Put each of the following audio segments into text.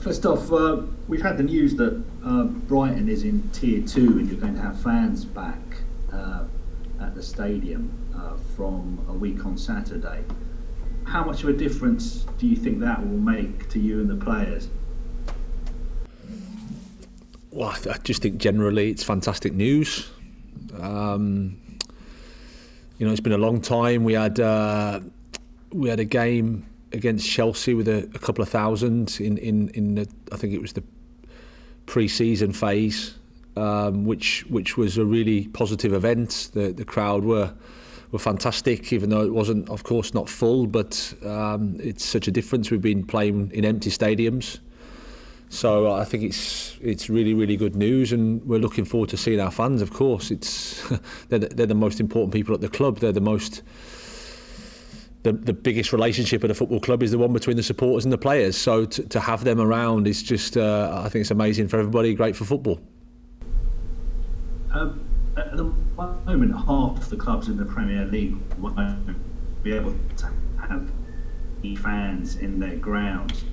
First off, we've had the news that Brighton is in Tier 2 and you're going to have fans back at the stadium from a week on Saturday. How much of a difference do you think that will make to you and the players? Well, I just think generally it's fantastic news. It's been a long time. We had a game against Chelsea with a couple of thousand in the, I think it was the pre-season phase, which was a really positive event. The crowd were fantastic, even though it wasn't, of course, not full. But it's such a difference. We've been playing in empty stadiums, so I think it's really, really good news, and we're looking forward to seeing our fans. Of course, they're the most important people at the club. They're the biggest relationship at a football club is the one between the supporters and the players. So to have them around is just, I think it's amazing for everybody, great for football. At the moment, half the clubs in the Premier League won't be able to have fans in their grounds,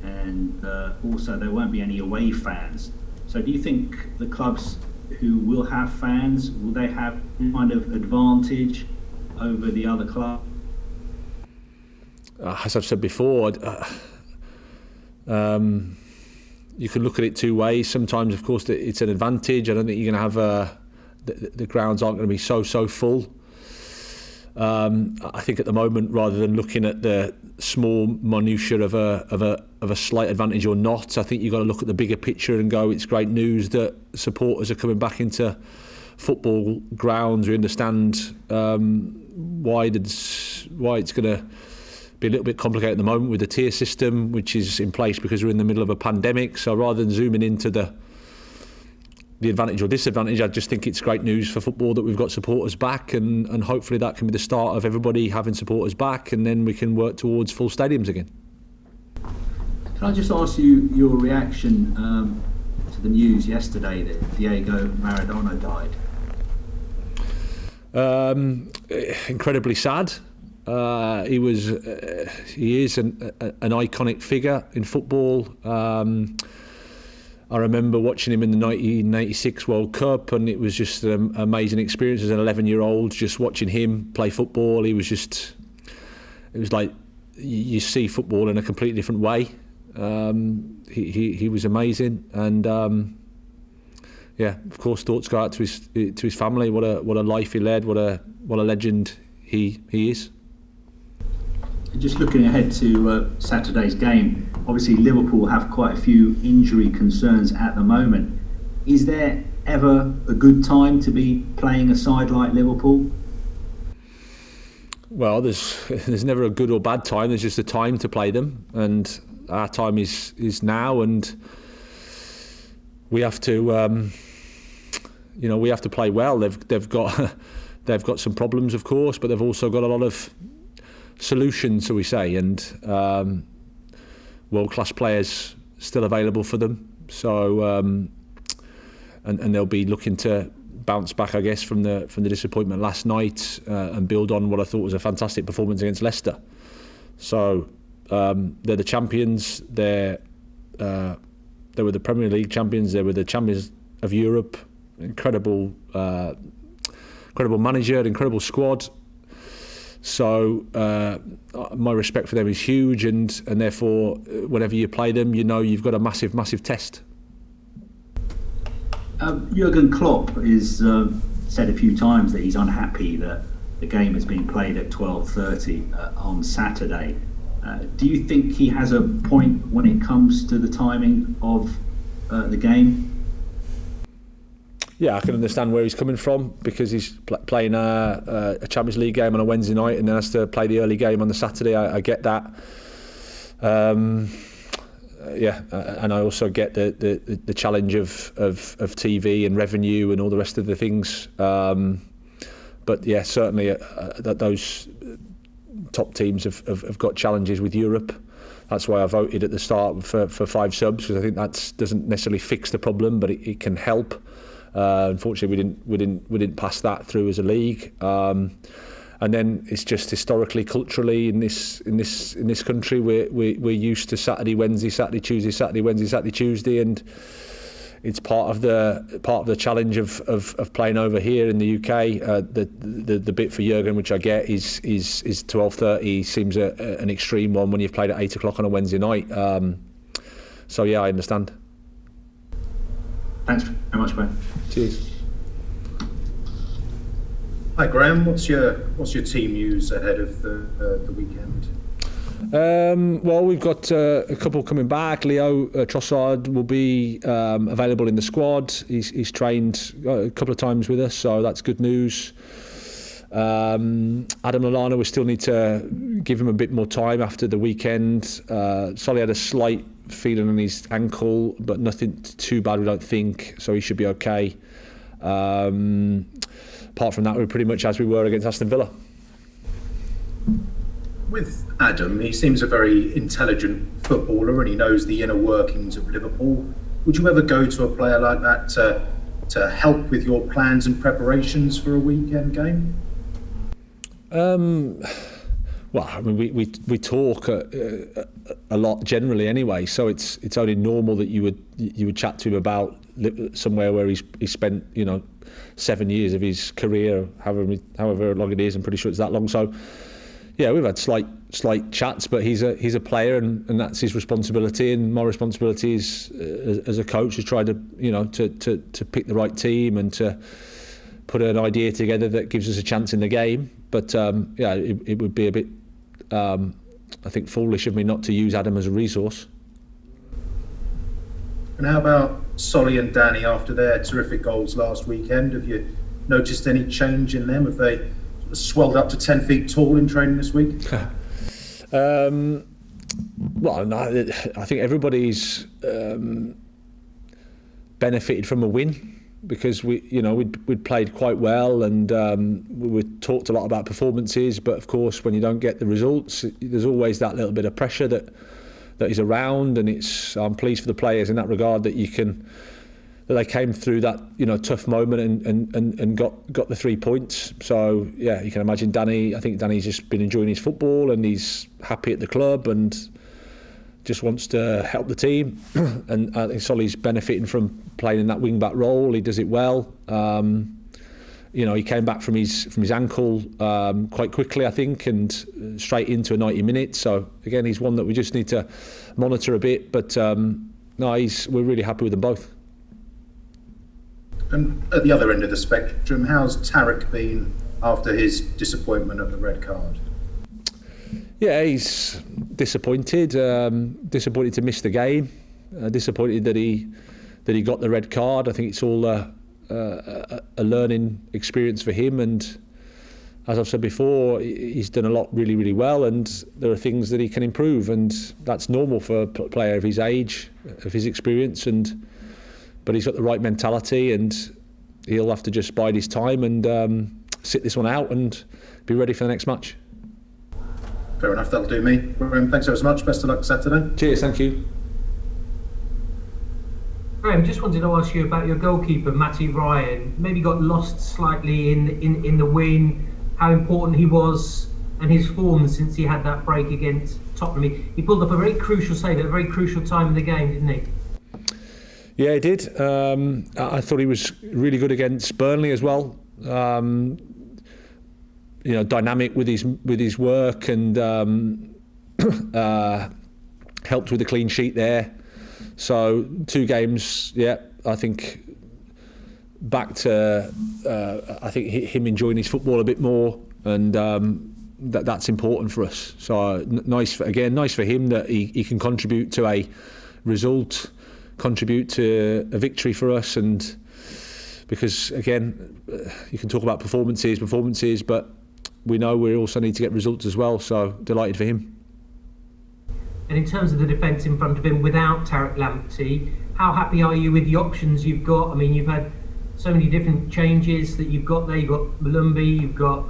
and also there won't be any away fans. So do you think the clubs who will have fans, will they have kind of advantage over the other clubs? As I've said before, you can look at it two ways. Sometimes, of course, it's an advantage. I don't think you're going to have the grounds aren't going to be so full. I think at the moment, rather than looking at the small minutiae of a slight advantage or not, I think you've got to look at the bigger picture and go, it's great news that supporters are coming back into football grounds. We understand why it's going to be a little bit complicated at the moment with the tier system, which is in place because we're in the middle of a pandemic. So rather than zooming into the advantage or disadvantage, I just think it's great news for football that we've got supporters back, and hopefully that can be the start of everybody having supporters back, and then we can work towards full stadiums again. Can I just ask you your reaction to the news yesterday that Diego Maradona died? Incredibly sad. He is an iconic figure in football. I remember watching him in the 1986 World Cup, and it was just an amazing experience as an 11-year-old, just watching him play football. It was like you see football in a completely different way. He was amazing, and of course, thoughts go out to his family. What a life he led. What a legend he is. Just looking ahead to Saturday's game, obviously Liverpool have quite a few injury concerns at the moment. Is there ever a good time to be playing a side like Liverpool? Well, there's never a good or bad time. There's just a time to play them, and our time is now, and we have to we have to play well. They've got some problems, of course, but they've also got a lot of solutions, so we say, and world-class players still available for them. So and they'll be looking to bounce back, I guess, from the disappointment last night and build on what I thought was a fantastic performance against Leicester. So they're the champions. They were the Premier League champions. They were the champions of Europe. Incredible manager, incredible squad. So my respect for them is huge, and therefore, whenever you play them, you've got a massive test. Jurgen Klopp has said a few times that he's unhappy that the game is being played at 12:30 on Saturday. Do you think he has a point when it comes to the timing of the game? Yeah, I can understand where he's coming from, because he's playing a Champions League game on a Wednesday night and then has to play the early game on the Saturday. I get that. And I also get the challenge of TV and revenue and all the rest of the things. But yeah, certainly that those top teams have got challenges with Europe. That's why I voted at the start for 5 subs, because I think that doesn't necessarily fix the problem, but it can help. Unfortunately, we didn't pass that through as a league, and And then it's just historically, culturally in this country, we're used to Saturday, Wednesday, Saturday, Tuesday, Saturday, Wednesday, Saturday, Tuesday, and it's part of the challenge of playing over here in the UK. The bit for Jurgen, which I get, is 12:30 seems an extreme one when you've played at 8 o'clock on a Wednesday night. So yeah, I understand. Thanks very much, Graham. Cheers. Hi Graham, what's your team news ahead of the weekend? Well, we've got a couple coming back. Leo Trossard will be available in the squad. He's trained a couple of times with us, so that's good news. Adam Lallana, we still need to give him a bit more time after the weekend. Solly had a slight feeling on his ankle, but nothing too bad, we don't think, so he should be okay. Apart from that, we're pretty much as we were against Aston Villa. With Adam, he seems a very intelligent footballer and he knows the inner workings of Liverpool. Would you ever go to a player like that to help with your plans and preparations for a weekend game? Well, I mean, we talk a lot generally anyway, so it's only normal that you would chat to him about somewhere where he spent 7 years of his career, however long it is. I'm pretty sure it's that long. So yeah, we've had slight chats, but he's a player, and that's his responsibility. And my responsibility is as a coach to try to to pick the right team and to put an idea together that gives us a chance in the game. But yeah, it would be a bit I think foolish of me not to use Adam as a resource. And how about Solly and Danny after their terrific goals last weekend? Have you noticed any change in them? Have they swelled up to 10 feet tall in training this week? Well, no, I think everybody's benefited from a win, because we'd played quite well, and we talked a lot about performances, but of course when you don't get the results, there's always that little bit of pressure that is around, and I'm pleased for the players in that regard that they came through that tough moment and got the 3 points. So yeah, you can imagine Danny. I think Danny's just been enjoying his football and he's happy at the club and just wants to help the team. And I think Solly's benefiting from playing in that wing back role. He does it well. He came back from his ankle quite quickly, I think, and straight into a 90 minutes. So again, he's one that we just need to monitor a bit. But we're really happy with them both. And at the other end of the spectrum, how's Tarek been after his disappointment of the red card? Yeah, he's disappointed. Disappointed to miss the game. Disappointed that he got the red card. I think it's all a learning experience for him, and as I've said before, he's done a lot really, really well, and there are things that he can improve, and that's normal for a player of his age, of his experience, but he's got the right mentality, and he'll have to just bide his time and sit this one out and be ready for the next match. Fair enough, that'll do me. Graham, thanks ever so much. Best of luck Saturday. Cheers, thank you. Graham, just wanted to ask you about your goalkeeper, Matty Ryan. Maybe got lost slightly in the win, how important he was and his form since he had that break against Tottenham. He pulled up a very crucial save at a very crucial time in the game, didn't he? Yeah, he did. I thought he was really good against Burnley as well. Dynamic with his work, and helped with the clean sheet there. So 2 games, yeah, I think back to I think him enjoying his football a bit more, and that's important for us. So nice for him that he can contribute to a result, contribute to a victory for us, and because again, you can talk about performances, but we know we also need to get results as well. So delighted for him. And in terms of the defence in front of him without Tarek Lamptey, how happy are you with the options you've got? I mean, you've had so many different changes that you've got there. You've got Malumbi, you've got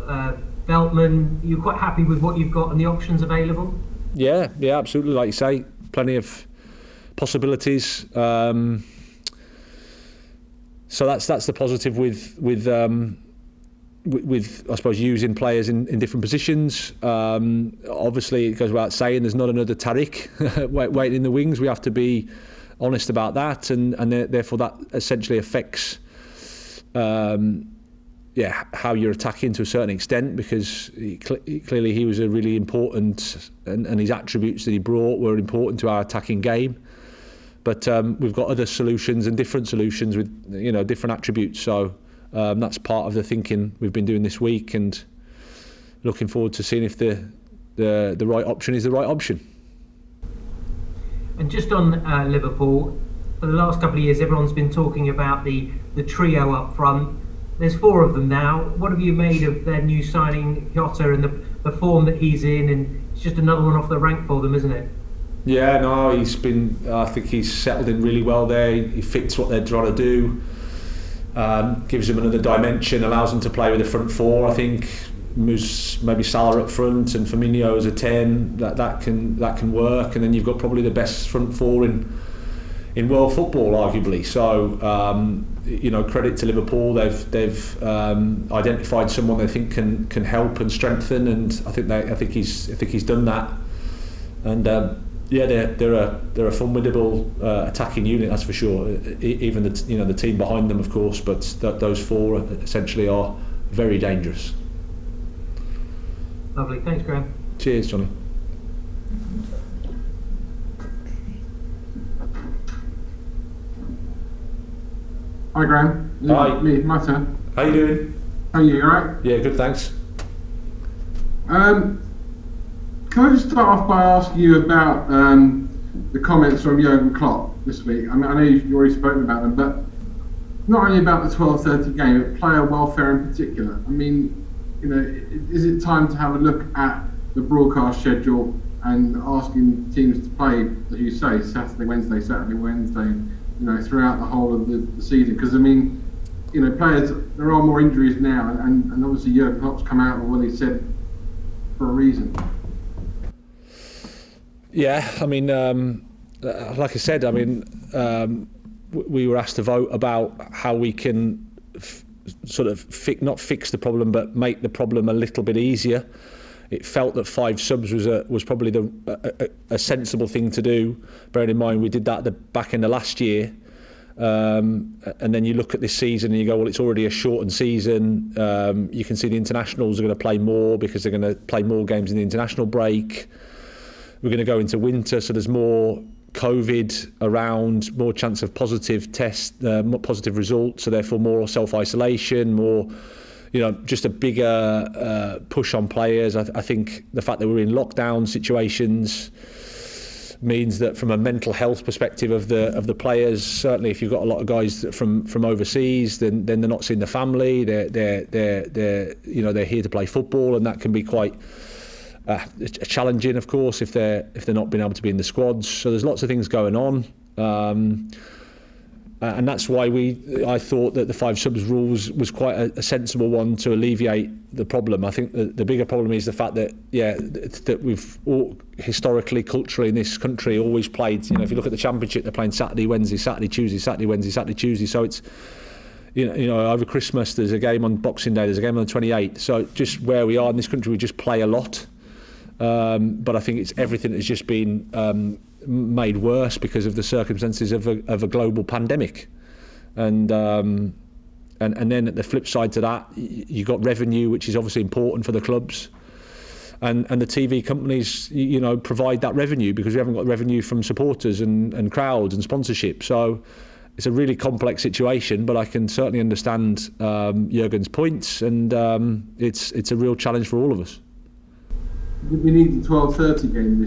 Veltman. You're quite happy with what you've got and the options available? Yeah, absolutely. Like you say, plenty of possibilities. So that's the positive with with I suppose using players in different positions. Obviously, it goes without saying there's not another Tariq waiting in the wings. We have to be honest about that, and therefore that essentially affects how you're attacking to a certain extent, because clearly he was a really important, and his attributes that he brought were important to our attacking game. But we've got other solutions and different solutions with different attributes. So that's part of the thinking we've been doing this week, and looking forward to seeing if the right option is the right option. And just on Liverpool, for the last couple of years, everyone's been talking about the trio up front. There's 4 of them now. What have you made of their new signing, Jota, and the form that he's in? And it's just another one off the rank for them, isn't it? Yeah, no, I think he's settled in really well there. He fits what they're trying to do. Gives them another dimension, allows them to play with the front 4. I think moves maybe Salah up front and Firmino as a 10. That can work. And then you've got probably the best front 4 in world football, arguably. So credit to Liverpool. They've identified someone they think can help and strengthen, and I think he's done that. And they're a formidable attacking unit, that's for sure. Even the team behind them, of course, but those 4 essentially are very dangerous. Lovely, thanks, Graham. Cheers, Johnny. Hi Graham. Hi. Me, my turn. How you doing? How are you? Alright? Yeah, good, thanks. Can I just start off by asking you about the comments from Jurgen Klopp this week? I mean, I know you've already spoken about them, but not only about the 12:30 game, but player welfare in particular. I mean, is it time to have a look at the broadcast schedule and asking teams to play, as you say, Saturday, Wednesday, throughout the whole of the season? Because I mean, players, there are more injuries now, and obviously Jurgen Klopp's come out with what he said for a reason. Yeah, I mean, like I said, we were asked to vote about how we can not fix the problem, but make the problem a little bit easier. It felt that 5 subs was probably a sensible thing to do, bearing in mind we did that at the back end of last year. And then you look at this season and you go, well, it's already a shortened season. You can see the internationals are going to play more because they're going to play more games in the international break. We're going to go into winter, so there's more COVID around, more chance of positive tests, more positive results, so therefore more self-isolation, more, just a bigger push on players. I think the fact that we're in lockdown situations means that from a mental health perspective of the players, certainly if you've got a lot of guys from overseas, then they're not seeing the family. They're here to play football, and that can be quite challenging, of course, if they're not being able to be in the squads. So there's lots of things going on, and that's why I thought that the 5 subs rules was quite a sensible one to alleviate the problem. I think the bigger problem is the fact that that we've all, historically, culturally in this country, always played. If you look at the Championship, they're playing Saturday, Wednesday, Saturday, Tuesday, Saturday, Wednesday, Saturday, Tuesday. So it's over Christmas there's a game on Boxing Day, there's a game on the 28th. So just where we are in this country, we just play a lot. But I think it's everything has just been made worse because of the circumstances of a global pandemic, and then at the flip side to that, you got revenue, which is obviously important for the clubs, and the TV companies provide that revenue because we haven't got revenue from supporters and crowds and sponsorship. So it's a really complex situation, but I can certainly understand Jurgen's points, and it's a real challenge for all of us. We need the 12:30 game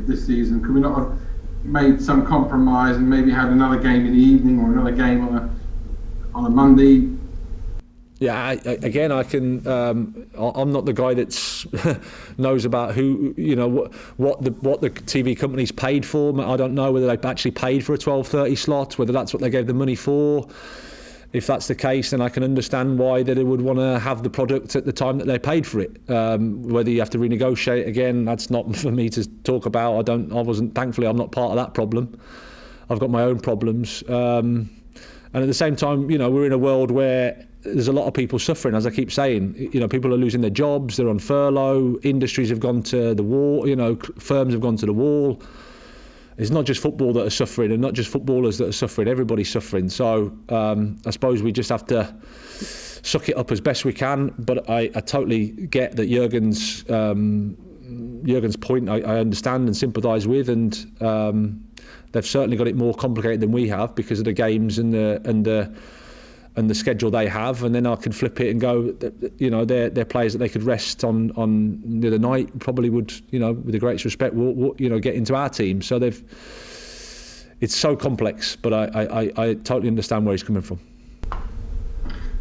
this season. Could we not have made some compromise and maybe had another game in the evening or another game on a Monday? Yeah, I can. I'm not the guy that's knows about who what the TV companies paid for. I don't know whether they actually paid for a 12:30 slot, whether that's what they gave the money for. If that's the case, then I can understand why they would want to have the product at the time that they paid for it. Whether you have to renegotiate again, that's not for me to talk about. Thankfully, I'm not part of that problem. I've got my own problems. And at the same time, we're in a world where there's a lot of people suffering, as I keep saying. You know, people are losing their jobs, they're on furlough, industries have gone to the wall, you know, firms have gone to the wall. It's not just football that are suffering, and not just footballers that are suffering, everybody's suffering. So I suppose we just have to suck it up as best we can. But I totally get that Jurgen's point I understand and sympathise with, and they've certainly got it more complicated than we have because of the games and the schedule they have. And then I could flip it and go, you know, they're players that they could rest on the other night probably would, you know, with the greatest respect, will you know, get into our team. So it's so complex, but I totally understand where he's coming from.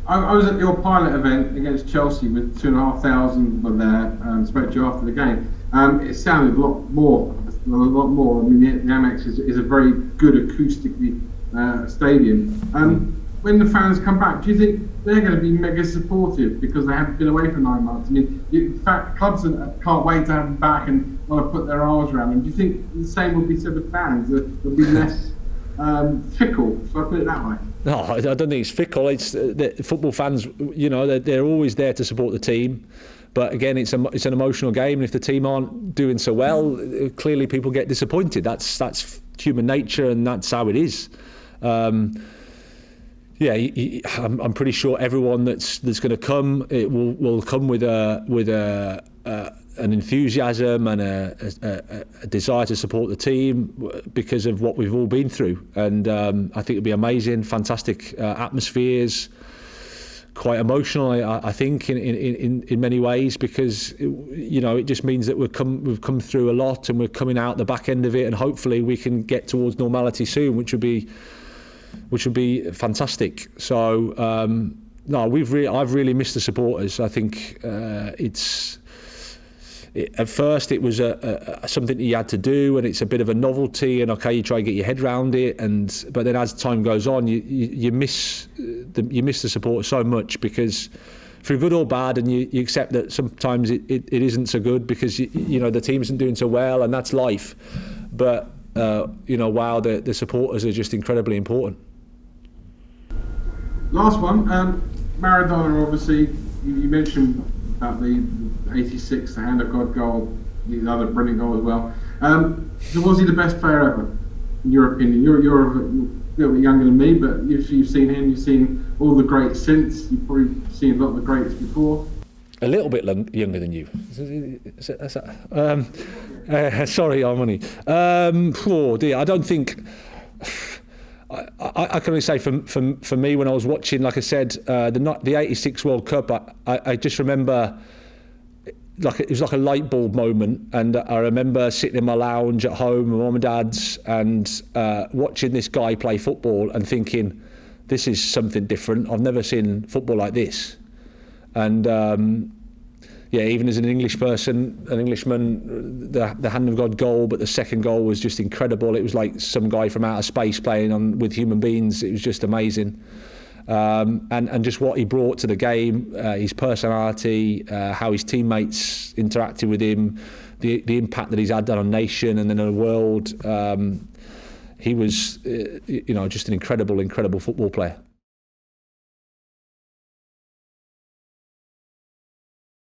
I was at your pilot event against Chelsea with 2,500 were there. Spoke to you after the game. It sounded a lot more. I mean, the Amex is a very good acoustically stadium. When the fans come back, do you think they're going to be mega supportive because they haven't been away for 9 months? I mean, in fact, clubs can't wait to have them back and want to put their arms around them. Do you think the same will be said with fans? They'll be less fickle, so I put it that way. No, I don't think it's fickle. It's football fans, you know, they're always there to support the team. But again, it's an emotional game, and if the team aren't doing so well, clearly people get disappointed. That's human nature, and that's how it is. Yeah, I'm pretty sure everyone that's going to come, it will come with an enthusiasm and a desire to support the team because of what we've all been through. And I think it'll be amazing, fantastic atmospheres, quite emotional, I think, in many ways, because you know, it just means that we've come through a lot, and we're coming out the back end of it, and hopefully we can get towards normality soon, which would be fantastic. So no, I've really missed the supporters. I think at first it was something that you had to do, and it's a bit of a novelty, and okay, you try and get your head around it, but then as time goes on, you miss the support so much, because for good or bad, and you accept that sometimes it isn't so good because you know, the team isn't doing so well, and that's life. But you know, wow, the supporters are just incredibly important. Last one, Maradona, obviously, you mentioned about the 86, the Hand of God goal, the other brilliant goal as well. So was he the best player ever, in your opinion? You're a little bit younger than me, but you've seen him, you've seen all the greats since, you've probably seen a lot of the greats before. A little bit younger than you. Sorry, Armani. Oh dear, I don't think. I can only say for me, when I was watching, like I said, the 86 World Cup, I just remember, like, it was like a light bulb moment, and I remember sitting in my lounge at home, my mum and dad's, and watching this guy play football and thinking, this is something different. I've never seen football like this. And yeah, even as an Englishman, the Hand of God goal, but the second goal was just incredible. It was like some guy from outer space playing with human beings. It was just amazing. And just what he brought to the game, his personality, how his teammates interacted with him, the impact that he's had on a nation and then on a world. He was, you know, just an incredible football player.